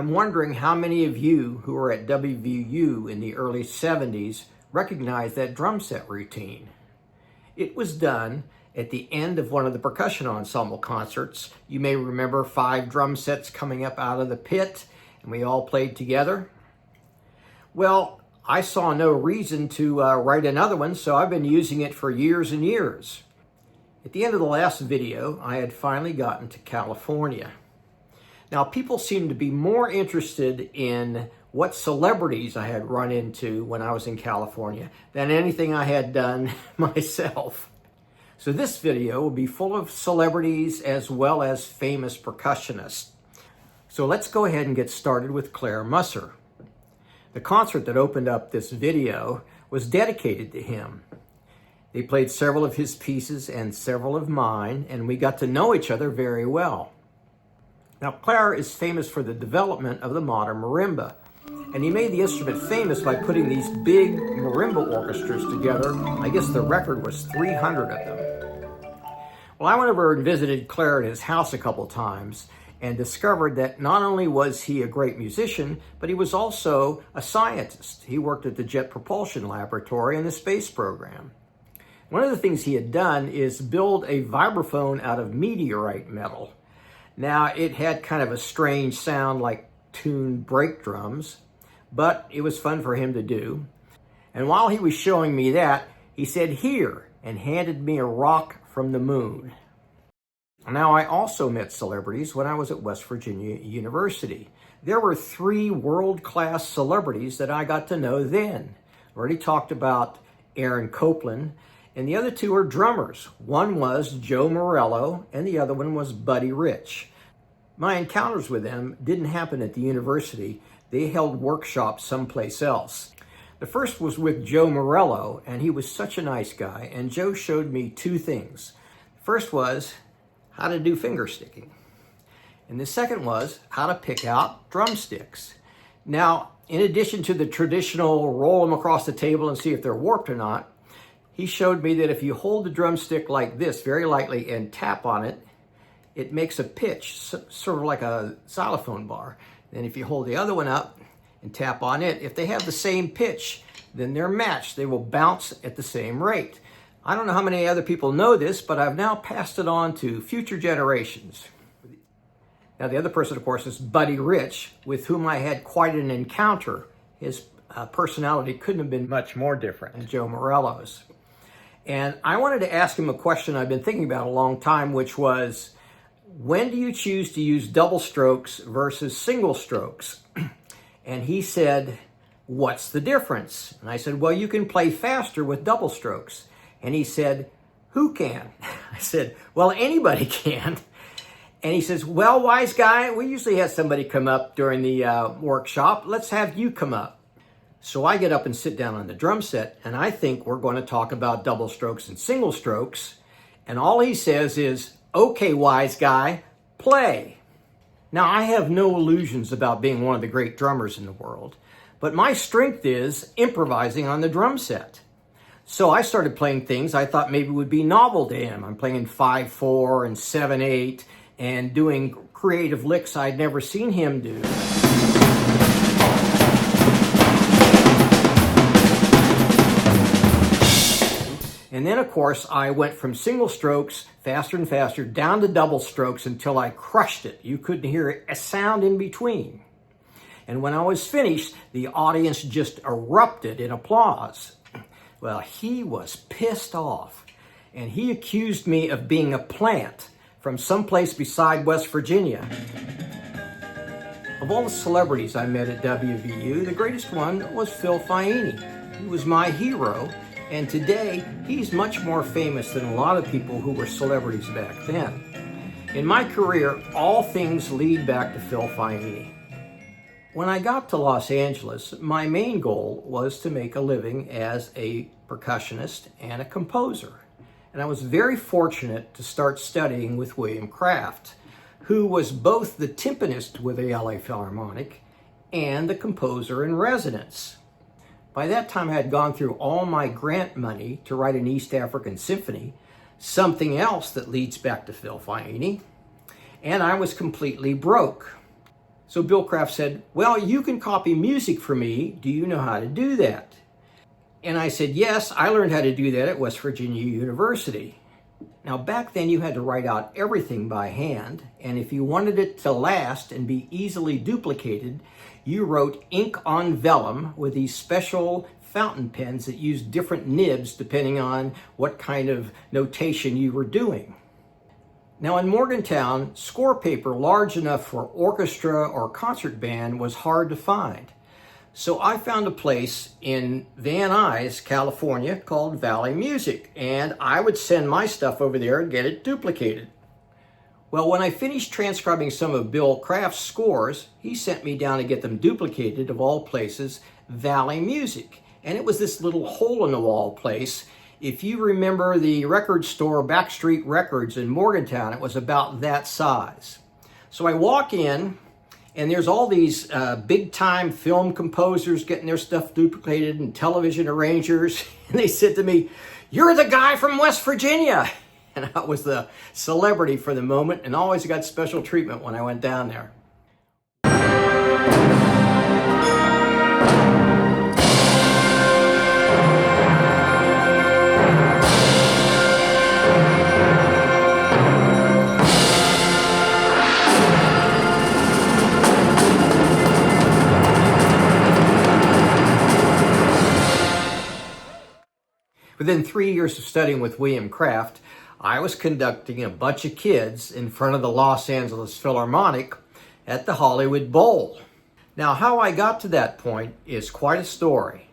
I'm wondering how many of you who were at WVU in the early 70s recognize that drum set routine. It was done at the end of one of the percussion ensemble concerts. You may remember 5 drum sets coming up out of the pit, and we all played together. Well, I saw no reason to write another one, so I've been using it for years and years. At the end of the last video, I had finally gotten to California. Now, people seem to be more interested in what celebrities I had run into when I was in California than anything I had done myself. So this video will be full of celebrities as well as famous percussionists. So let's go ahead and get started with Claire Musser. The concert that opened up this video was dedicated to him. They played several of his pieces and several of mine, and we got to know each other very well. Now, Claire is famous for the development of the modern marimba, and he made the instrument famous by putting these big marimba orchestras together. I guess the record was 300 of them. Well, I went over and visited Claire at his house a couple times and discovered that not only was he a great musician, but he was also a scientist. He worked at the Jet Propulsion Laboratory in the space program. One of the things he had done is build a vibraphone out of meteorite metal. Now, it had kind of a strange sound like tuned brake drums, but it was fun for him to do. And while he was showing me that, he said, "Here," and handed me a rock from the moon. Now, I also met celebrities when I was at West Virginia University. There were 3 world-class celebrities that I got to know then. I already talked about Aaron Copland, and the other 2 are drummers. One was Joe Morello, and the other one was Buddy Rich. My encounters with them didn't happen at the university. They held workshops someplace else. The first was with Joe Morello, and he was such a nice guy, and Joe showed me 2 things. The first was how to do finger sticking, and the second was how to pick out drumsticks. Now, in addition to the traditional roll them across the table and see if they're warped or not, he showed me that if you hold the drumstick like this very lightly and tap on it, it makes a pitch, sort of like a xylophone bar. Then if you hold the other one up and tap on it, if they have the same pitch, then they're matched. They will bounce at the same rate. I don't know how many other people know this, but I've now passed it on to future generations. Now, the other person, of course, is Buddy Rich, with whom I had quite an encounter. His personality couldn't have been much more different than Joe Morello's. And I wanted to ask him a question I've been thinking about a long time, which was, when do you choose to use double strokes versus single strokes? And he said, "What's the difference?" And I said, "Well, you can play faster with double strokes." And he said, "Who can?" I said, "Well, anybody can." And he says, "Well, wise guy, we usually have somebody come up during the workshop. Let's have you come up." So I get up and sit down on the drum set, and I think we're going to talk about double strokes and single strokes. And all he says is, "Okay, wise guy, play." Now, I have no illusions about being one of the great drummers in the world, but my strength is improvising on the drum set. So I started playing things I thought maybe would be novel to him. I'm playing 5/4 and 7/8 and doing creative licks I'd never seen him do. And then, of course, I went from single strokes, faster and faster, down to double strokes until I crushed it. You couldn't hear a sound in between. And when I was finished, the audience just erupted in applause. Well, he was pissed off, and he accused me of being a plant from someplace beside West Virginia. Of all the celebrities I met at WVU, the greatest one was Phil Faini. He was my hero. And today, he's much more famous than a lot of people who were celebrities back then. In my career, all things lead back to Phil Faini. When I got to Los Angeles, my main goal was to make a living as a percussionist and a composer. And I was very fortunate to start studying with William Kraft, who was both the timpanist with the LA Philharmonic and the composer in residence. By that time, I had gone through all my grant money to write an East African symphony, something else that leads back to Phil Faini, and I was completely broke. So Bill Kraft said, "Well, you can copy music for me. Do you know how to do that?" And I said, "Yes, I learned how to do that at West Virginia University." Now, back then you had to write out everything by hand, and if you wanted it to last and be easily duplicated, you wrote ink on vellum with these special fountain pens that used different nibs depending on what kind of notation you were doing. Now in Morgantown, score paper large enough for orchestra or concert band was hard to find. So I found a place in Van Nuys, California called Valley Music, and I would send my stuff over there and get it duplicated. Well, when I finished transcribing some of Bill Kraft's scores, he sent me down to get them duplicated, of all places, Valley Music. And it was this little hole-in-the-wall place. If you remember the record store Backstreet Records in Morgantown, it was about that size. So I walk in, and there's all these big-time film composers getting their stuff duplicated and television arrangers. And they said to me, "You're the guy from West Virginia." And I was the celebrity for the moment and always got special treatment when I went down there. Within 3 years of studying with William Kraft, I was conducting a bunch of kids in front of the Los Angeles Philharmonic at the Hollywood Bowl. Now, how I got to that point is quite a story.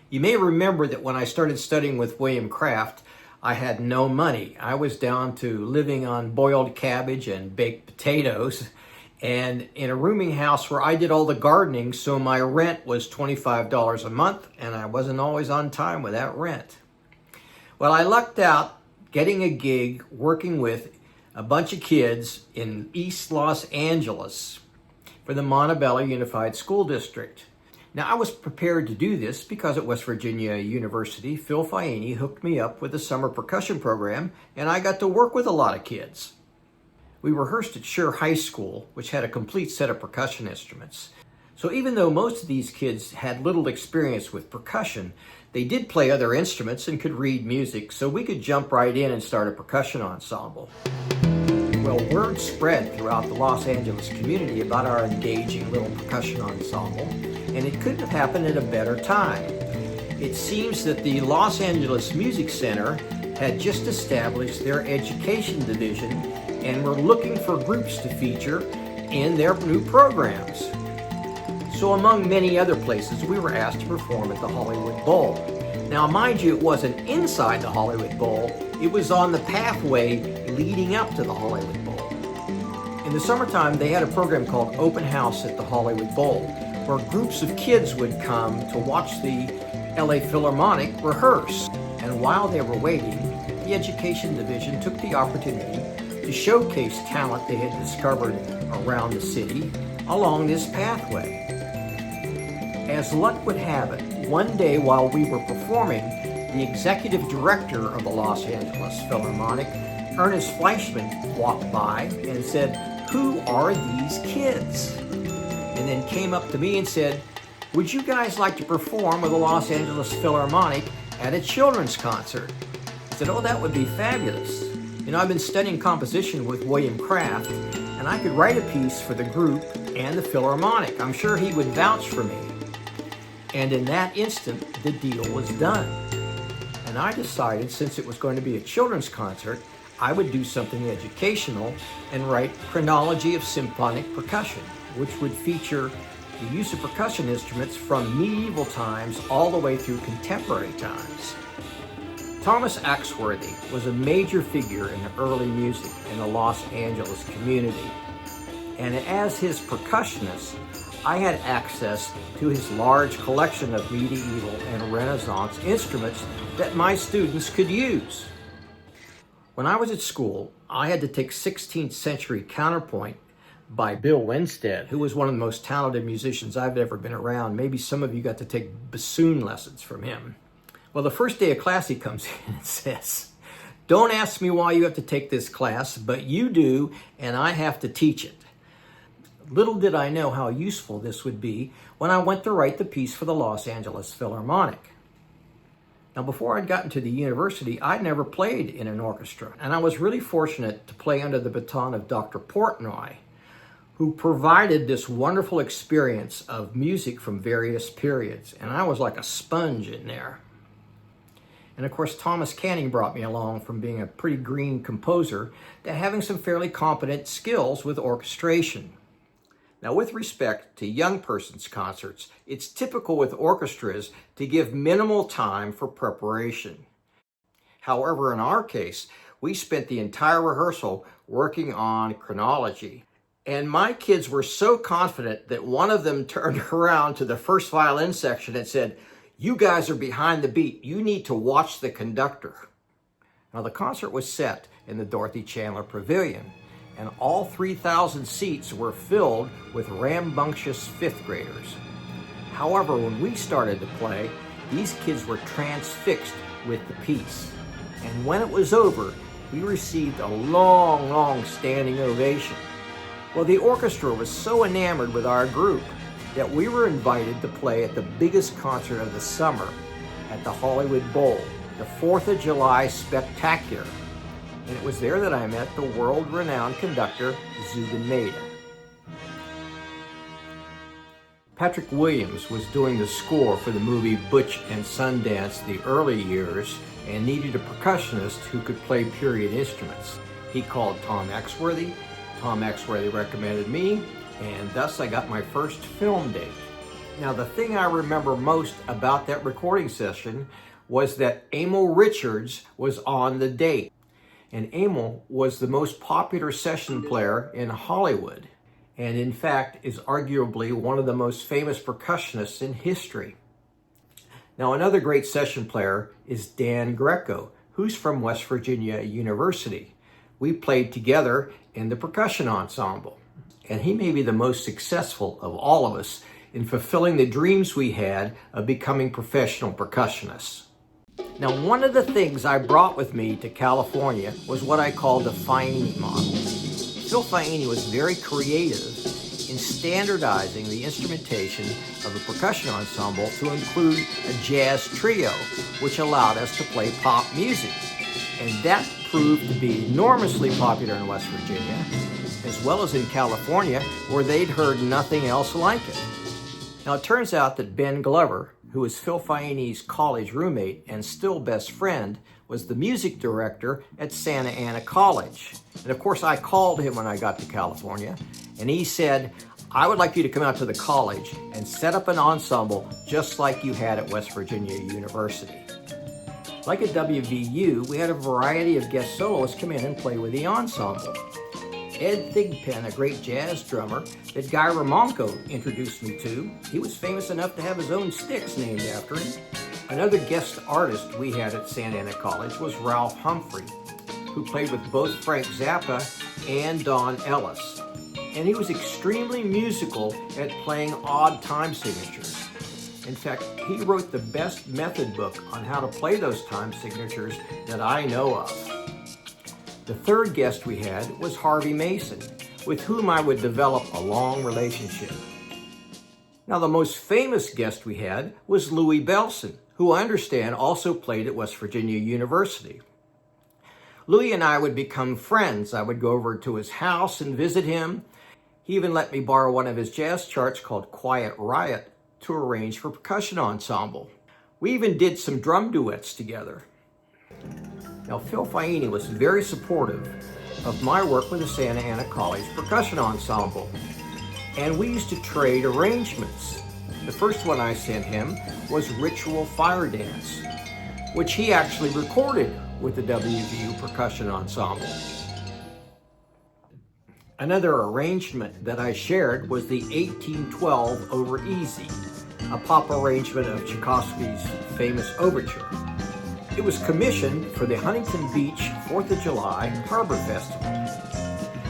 You may remember that when I started studying with William Kraft, I had no money. I was down to living on boiled cabbage and baked potatoes, and in a rooming house where I did all the gardening, so my rent was $25 a month, and I wasn't always on time with that rent. Well, I lucked out getting a gig working with a bunch of kids in East Los Angeles for the Montebello Unified School District. Now, I was prepared to do this because at West Virginia University, Phil Faini hooked me up with the summer percussion program, and I got to work with a lot of kids. We rehearsed at Schur High School, which had a complete set of percussion instruments. So even though most of these kids had little experience with percussion, they did play other instruments and could read music, so we could jump right in and start a percussion ensemble. Well, word spread throughout the Los Angeles community about our engaging little percussion ensemble, and it couldn't have happened at a better time. It seems that the Los Angeles Music Center had just established their education division and were looking for groups to feature in their new programs. So among many other places, we were asked to perform at the Hollywood Bowl. Now, mind you, it wasn't inside the Hollywood Bowl, it was on the pathway leading up to the Hollywood Bowl. In the summertime, they had a program called Open House at the Hollywood Bowl, where groups of kids would come to watch the LA Philharmonic rehearse. And while they were waiting, the Education Division took the opportunity to showcase talent they had discovered around the city along this pathway. As luck would have it, one day while we were performing, the executive director of the Los Angeles Philharmonic, Ernest Fleischman, walked by and said, "Who are these kids?" And then came up to me and said, "Would you guys like to perform with the Los Angeles Philharmonic at a children's concert?" I said, "Oh, that would be fabulous. You know, I've been studying composition with William Kraft, and I could write a piece for the group and the Philharmonic. I'm sure he would vouch for me." And in that instant, the deal was done. And I decided, since it was going to be a children's concert, I would do something educational and write Chronology of Symphonic Percussion, which would feature the use of percussion instruments from medieval times all the way through contemporary times. Thomas Axworthy was a major figure in the early music in the Los Angeles community. And as his percussionist, I had access to his large collection of medieval and Renaissance instruments that my students could use. When I was at school, I had to take 16th Century Counterpoint by Bill Winstead, who was one of the most talented musicians I've ever been around. Maybe some of you got to take bassoon lessons from him. Well, the first day of class, he comes in and says, "Don't ask me why you have to take this class, but you do, and I have to teach it." Little did I know how useful this would be when I went to write the piece for the Los Angeles Philharmonic. Now, before I'd gotten to the university, I'd never played in an orchestra, and I was really fortunate to play under the baton of Dr. Portnoy, who provided this wonderful experience of music from various periods, and I was like a sponge in there. And of course, Thomas Canning brought me along from being a pretty green composer to having some fairly competent skills with orchestration. Now, with respect to young persons' concerts, it's typical with orchestras to give minimal time for preparation. However, in our case, we spent the entire rehearsal working on chronology. And my kids were so confident that one of them turned around to the first violin section and said, "You guys are behind the beat. You need to watch the conductor." Now, the concert was set in the Dorothy Chandler Pavilion, and all 3,000 seats were filled with rambunctious fifth graders. However, when we started to play, these kids were transfixed with the piece. And when it was over, we received a long standing ovation. Well, the orchestra was so enamored with our group that we were invited to play at the biggest concert of the summer at the Hollywood Bowl, the 4th of July Spectacular. And it was there that I met the world-renowned conductor, Zubin Mehta. Patrick Williams was doing the score for the movie Butch and Sundance the early years and needed a percussionist who could play period instruments. He called Tom Axworthy. Tom Axworthy recommended me, and thus I got my first film date. Now, the thing I remember most about that recording session was that Emil Richards was on the date. And Emil was the most popular session player in Hollywood, and in fact is arguably one of the most famous percussionists in history. Now, another great session player is Dan Greco, who's from West Virginia University. We played together in the percussion ensemble, and he may be the most successful of all of us in fulfilling the dreams we had of becoming professional percussionists. Now, one of the things I brought with me to California was what I call the Faini model. Phil Faini was very creative in standardizing the instrumentation of a percussion ensemble to include a jazz trio, which allowed us to play pop music. And that proved to be enormously popular in West Virginia, as well as in California, where they'd heard nothing else like it. Now, it turns out that Ben Glover, who was Phil Faini's college roommate and still best friend, was the music director at Santa Ana College. And of course, I called him when I got to California, and he said, "I would like you to come out to the college and set up an ensemble just like you had at West Virginia University." Like at WVU, we had a variety of guest soloists come in and play with the ensemble. Ed Thigpen, a great jazz drummer that Guy Ramonko introduced me to. He was famous enough to have his own sticks named after him. Another guest artist we had at Santa Ana College was Ralph Humphrey, who played with both Frank Zappa and Don Ellis. And he was extremely musical at playing odd time signatures. In fact, he wrote the best method book on how to play those time signatures that I know of. The third guest we had was Harvey Mason, with whom I would develop a long relationship. Now, the most famous guest we had was Louis Bellson, who I understand also played at West Virginia University. Louis and I would become friends. I would go over to his house and visit him. He even let me borrow one of his jazz charts called Quiet Riot to arrange for percussion ensemble. We even did some drum duets together. Now, Phil Faini was very supportive of my work with the Santa Ana College Percussion Ensemble, and we used to trade arrangements. The first one I sent him was Ritual Fire Dance, which he actually recorded with the WVU Percussion Ensemble. Another arrangement that I shared was the 1812 Over Easy, a pop arrangement of Tchaikovsky's famous overture. It was commissioned for the Huntington Beach 4th of July Harbor Festival.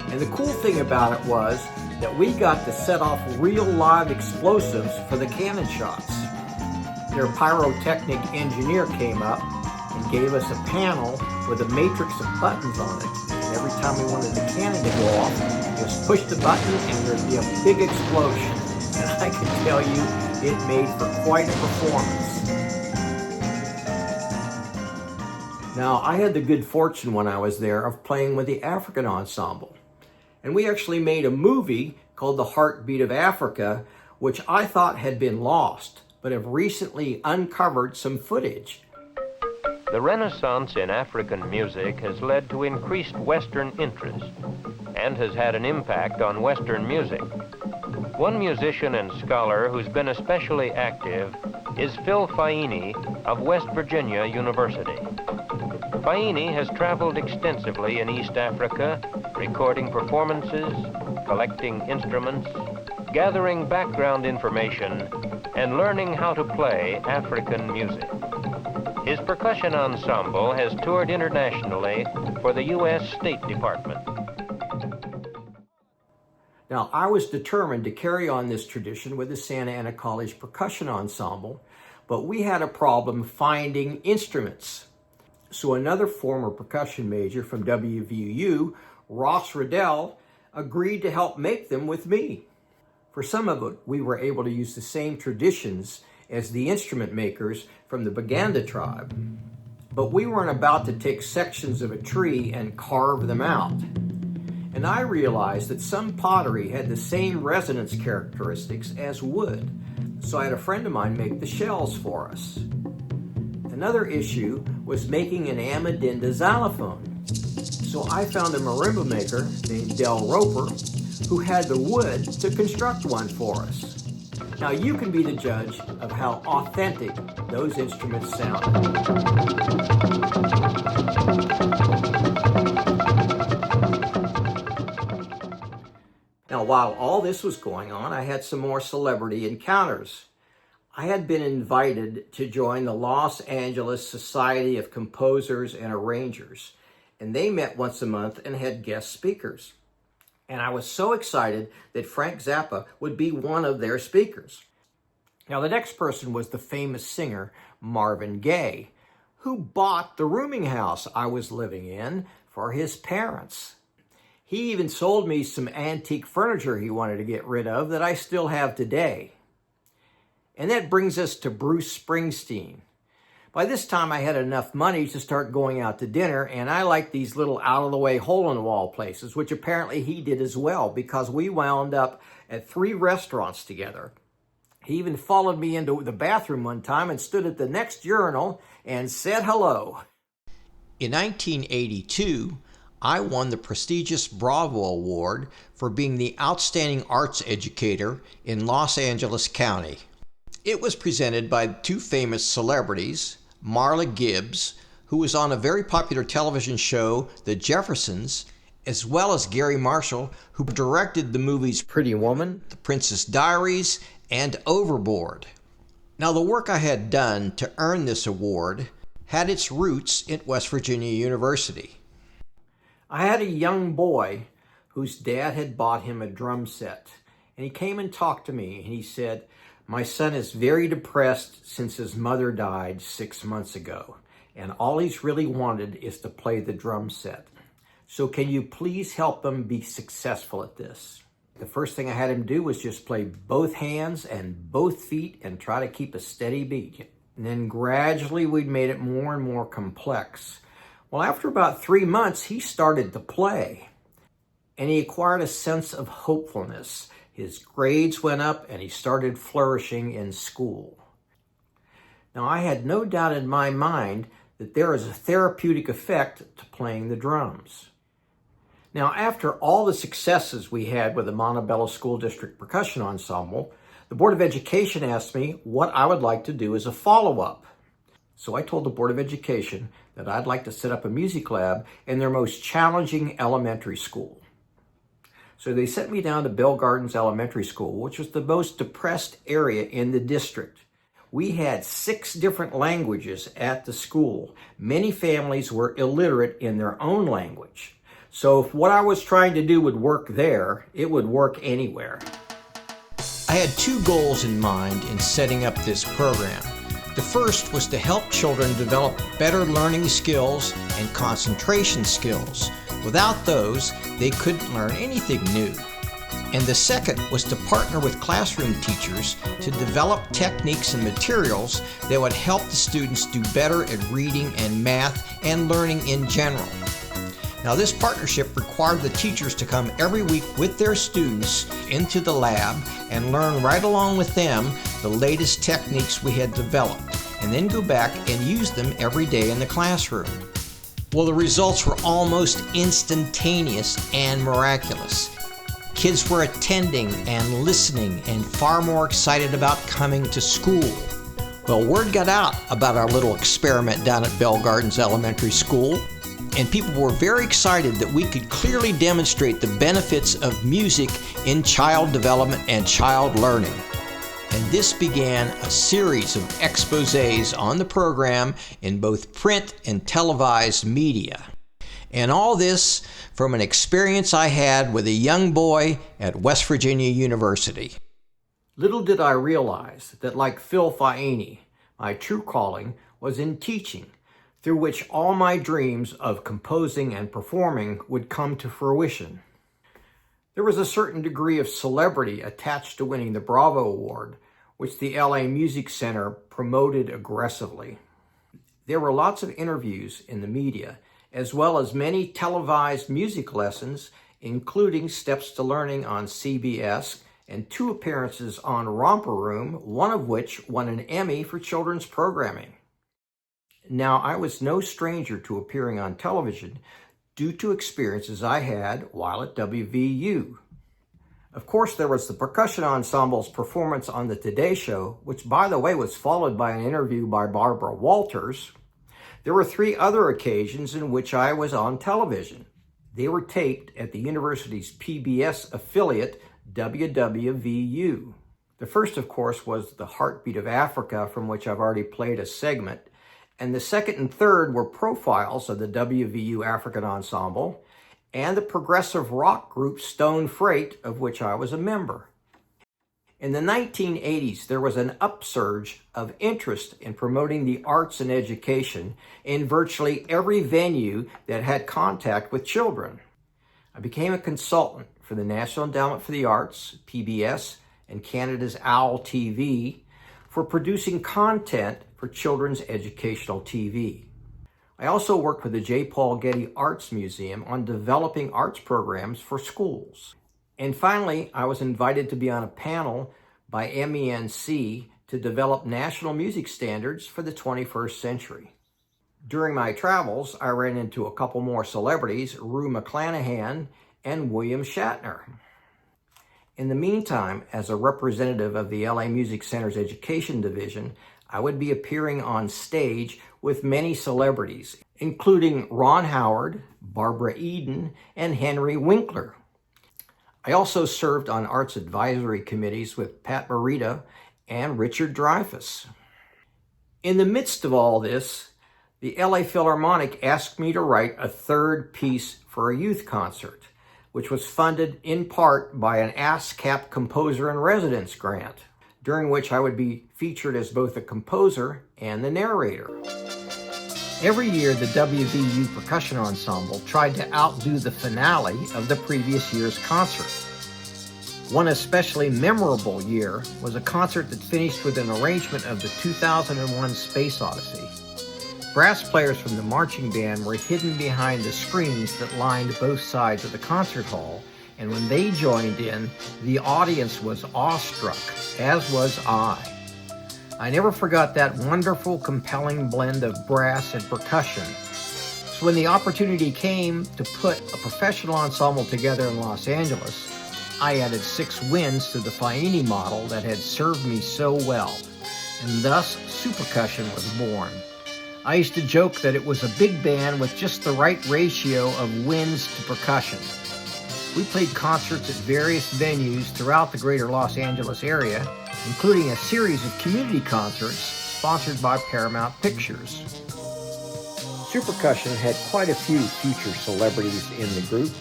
And the cool thing about it was that we got to set off real live explosives for the cannon shots. Their pyrotechnic engineer came up and gave us a panel with a matrix of buttons on it. And every time we wanted the cannon to go off, just push the button and there'd be a big explosion. And I can tell you, it made for quite a performance. Now, I had the good fortune when I was there of playing with the African ensemble. And we actually made a movie called The Heartbeat of Africa, which I thought had been lost, but have recently uncovered some footage. The Renaissance in African music has led to increased Western interest and has had an impact on Western music. One musician and scholar who's been especially active is Phil Faini of West Virginia University. Faini has traveled extensively in East Africa, recording performances, collecting instruments, gathering background information, and learning how to play African music. His percussion ensemble has toured internationally for the U.S. State Department. Now, I was determined to carry on this tradition with the Santa Ana College Percussion Ensemble, but we had a problem finding instruments. So another former percussion major from WVU, Ross Riddell, agreed to help make them with me. For some of it, we were able to use the same traditions as the instrument makers from the Baganda tribe. But we weren't about to take sections of a tree and carve them out. And I realized that some pottery had the same resonance characteristics as wood, so I had a friend of mine make the shells for us. Another issue was making an Amadinda xylophone. So I found a marimba maker named Del Roper who had the wood to construct one for us. Now you can be the judge of how authentic those instruments sounded. Now, while all this was going on, I had some more celebrity encounters. I had been invited to join the Los Angeles Society of Composers and Arrangers, and they met once a month and had guest speakers. And I was so excited that Frank Zappa would be one of their speakers. Now, the next person was the famous singer Marvin Gaye, who bought the rooming house I was living in for his parents. He even sold me some antique furniture he wanted to get rid of that I still have today. And that brings us to Bruce Springsteen. By this time, I had enough money to start going out to dinner, and I liked these little out-of-the-way hole-in-the-wall places, which apparently he did as well, because we wound up at 3 restaurants together. He even followed me into the bathroom one time and stood at the next urinal and said hello. In 1982, I won the prestigious Bravo Award for being the Outstanding Arts Educator in Los Angeles County. It was presented by 2 famous celebrities, Marla Gibbs, who was on a very popular television show, The Jeffersons, as well as Gary Marshall, who directed the movies Pretty Woman, The Princess Diaries, and Overboard. Now, the work I had done to earn this award had its roots at West Virginia University. I had a young boy whose dad had bought him a drum set, and he came and talked to me, and he said, "My son is very depressed since his mother died 6 months ago, and all he's really wanted is to play the drum set. So can you please help him be successful at this?" The first thing I had him do was just play both hands and both feet and try to keep a steady beat. And then gradually we'd made it more and more complex. Well, after about 3 months, he started to play, and he acquired a sense of hopefulness. His grades went up, and he started flourishing in school. Now, I had no doubt in my mind that there is a therapeutic effect to playing the drums. Now, after all the successes we had with the Montebello School District Percussion Ensemble, the Board of Education asked me what I would like to do as a follow-up. So I told the Board of Education that I'd like to set up a music lab in their most challenging elementary school. So they sent me down to Bell Gardens Elementary School, which was the most depressed area in the district. We had 6 different languages at the school. Many families were illiterate in their own language. So if what I was trying to do would work there, it would work anywhere. I had 2 goals in mind in setting up this program. The first was to help children develop better learning skills and concentration skills Without those, they couldn't learn anything new. And the second was to partner with classroom teachers to develop techniques and materials that would help the students do better at reading and math and learning in general. Now, this partnership required the teachers to come every week with their students into the lab and learn right along with them the latest techniques we had developed, and then go back and use them every day in the classroom. Well, the results were almost instantaneous and miraculous. Kids were attending and listening and far more excited about coming to school. Well, word got out about our little experiment down at Bell Gardens Elementary School, and people were very excited that we could clearly demonstrate the benefits of music in child development and child learning. And this began a series of exposés on the program in both print and televised media. And all this from an experience I had with a young boy at West Virginia University. Little did I realize that, like Phil Faini, my true calling was in teaching, through which all my dreams of composing and performing would come to fruition. There was a certain degree of celebrity attached to winning the Bravo Award, which the LA Music Center promoted aggressively. There were lots of interviews in the media, as well as many televised music lessons, including Steps to Learning on CBS and 2 appearances on Romper Room, one of which won an Emmy for children's programming. Now, I was no stranger to appearing on television due to experiences I had while at WVU. Of course, there was the percussion ensemble's performance on the Today Show, which, by the way, was followed by an interview by Barbara Walters. There were 3 other occasions in which I was on television. They were taped at the university's PBS affiliate, WVU. The first, of course, was The Heartbeat of Africa, from which I've already played a segment. And the second and third were profiles of the WVU African Ensemble and the progressive rock group Stone Freight, of which I was a member. In the 1980s, there was an upsurge of interest in promoting the arts and education in virtually every venue that had contact with children. I became a consultant for the National Endowment for the Arts, PBS, and Canada's OWL TV for producing content for children's educational TV. I also worked with the J. Paul Getty Arts Museum on developing arts programs for schools. And finally, I was invited to be on a panel by MENC to develop national music standards for the 21st century. During my travels, I ran into a couple more celebrities, Rue McClanahan and William Shatner. In the meantime, as a representative of the LA Music Center's Education Division, I would be appearing on stage with many celebrities, including Ron Howard, Barbara Eden, and Henry Winkler. I also served on arts advisory committees with Pat Morita and Richard Dreyfuss. In the midst of all this, the LA Philharmonic asked me to write a 3rd piece for a youth concert, which was funded in part by an ASCAP Composer-in-Residence grant, during which I would be featured as both the composer and the narrator. Every year, the WVU Percussion Ensemble tried to outdo the finale of the previous year's concert. One especially memorable year was a concert that finished with an arrangement of the 2001 Space Odyssey. Brass players from the marching band were hidden behind the screens that lined both sides of the concert hall, and when they joined in, the audience was awestruck, as was I. I never forgot that wonderful, compelling blend of brass and percussion. So when the opportunity came to put a professional ensemble together in Los Angeles, I added 6 winds to the Faini model that had served me so well, and thus Supercussion was born. I used to joke that it was a big band with just the right ratio of winds to percussion. We played concerts at various venues throughout the greater Los Angeles area, including a series of community concerts sponsored by Paramount Pictures. Supercussion had quite a few future celebrities in the group.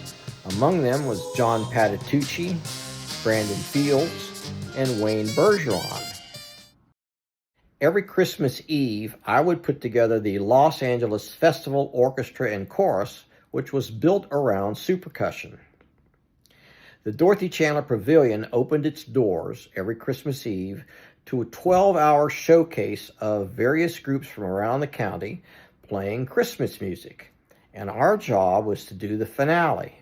Among them was John Patitucci, Brandon Fields, and Wayne Bergeron. Every Christmas Eve, I would put together the Los Angeles Festival Orchestra and Chorus, which was built around supercussion. The Dorothy Chandler Pavilion opened its doors every Christmas Eve to a 12-hour showcase of various groups from around the county playing Christmas music, and our job was to do the finale.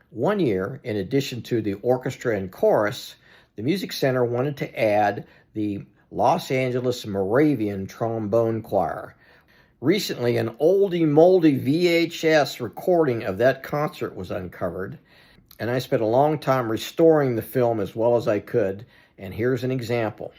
One year, in addition to the orchestra and chorus, the Music Center wanted to add the Los Angeles Moravian Trombone Choir. Recently, an oldie-moldy VHS recording of that concert was uncovered, and I spent a long time restoring the film as well as I could, and here's an example.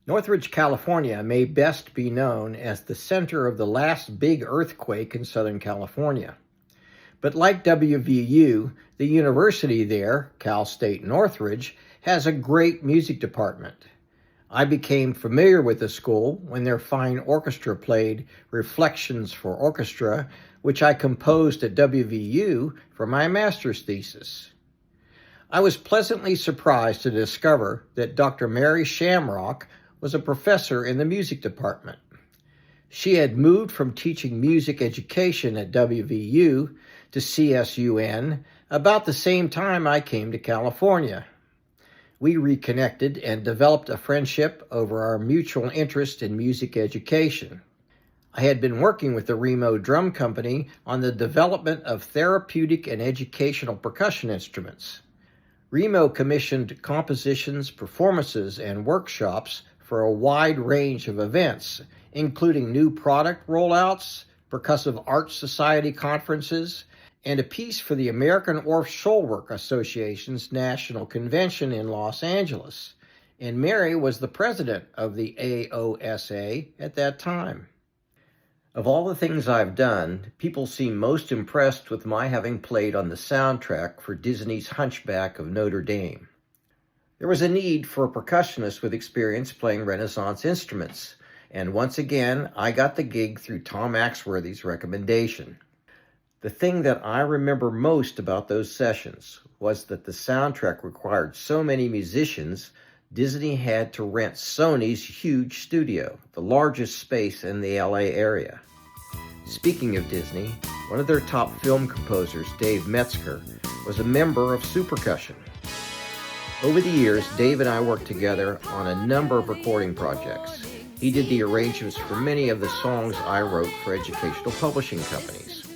Northridge, California may best be known as the center of the last big earthquake in Southern California. But like WVU, the university there, Cal State Northridge, has a great music department. I became familiar with the school when their fine orchestra played Reflections for Orchestra, which I composed at WVU for my master's thesis. I was pleasantly surprised to discover that Dr. Mary Shamrock was a professor in the music department. She had moved from teaching music education at WVU to CSUN about the same time I came to California. We reconnected and developed a friendship over our mutual interest in music education. I had been working with the Remo Drum Company on the development of therapeutic and educational percussion instruments. Remo commissioned compositions, performances, and workshops for a wide range of events, including new product rollouts, Percussive Arts Society conferences, and a piece for the American Orff Shoalwork Association's National Convention in Los Angeles. And Mary was the president of the AOSA at that time. Of all the things I've done, people seem most impressed with my having played on the soundtrack for Disney's Hunchback of Notre Dame. There was a need for a percussionist with experience playing Renaissance instruments, and once again, I got the gig through Tom Axworthy's recommendation. The thing that I remember most about those sessions was that the soundtrack required so many musicians, Disney had to rent Sony's huge studio, the largest space in the LA area. Speaking of Disney, one of their top film composers, Dave Metzger, was a member of Supercussion. Over the years, Dave and I worked together on a number of recording projects. He did the arrangements for many of the songs I wrote for educational publishing companies.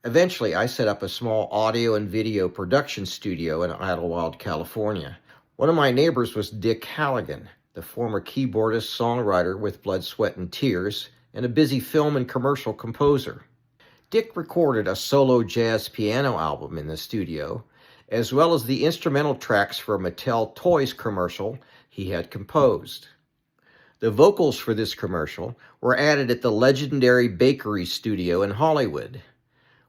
Eventually, I set up a small audio and video production studio in Idlewild, California. One of my neighbors was Dick Halligan, the former keyboardist, songwriter with Blood, Sweat, and Tears, and a busy film and commercial composer. Dick recorded a solo jazz piano album in the studio, as well as the instrumental tracks for a Mattel Toys commercial he had composed. The vocals for this commercial were added at the legendary Bakery Studio in Hollywood.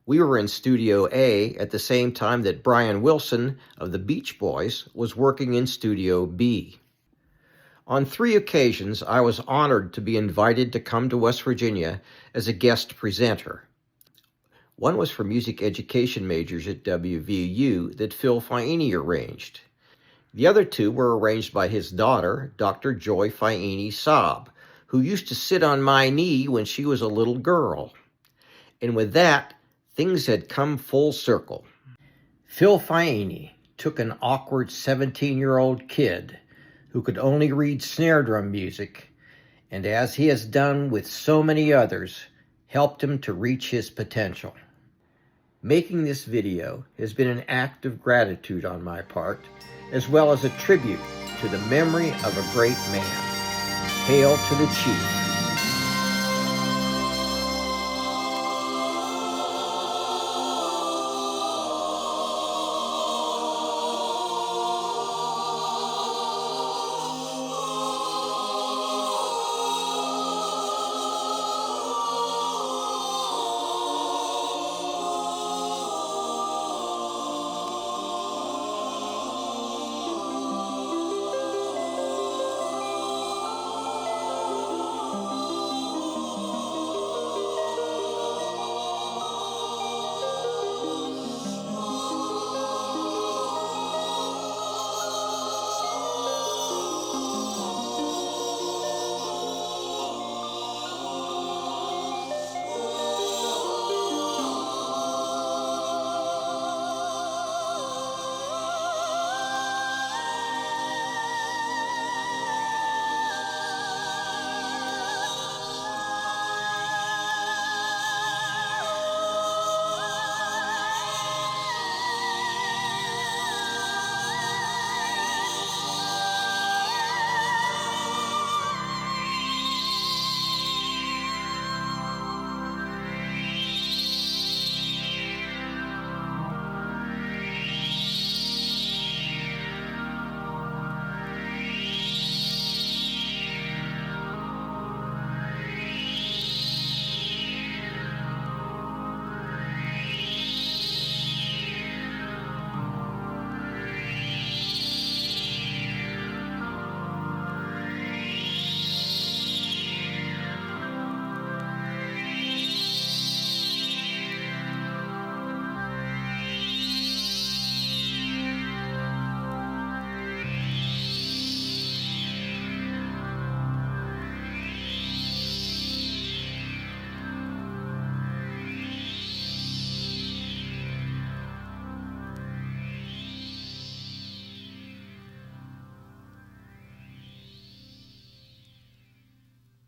We were in Studio A at the same time that Brian Wilson of the Beach Boys was working in Studio B. On 3 occasions, I was honored to be invited to come to West Virginia as a guest presenter. One was for music education majors at WVU that Phil Faini arranged. The other 2 were arranged by his daughter, Dr. Joy Faini Saab, who used to sit on my knee when she was a little girl. And with that, things had come full circle. Phil Faini took an awkward 17-year-old kid who could only read snare drum music, and as he has done with so many others, helped him to reach his potential. Making this video has been an act of gratitude on my part, as well as a tribute to the memory of a great man. Hail to the Chief.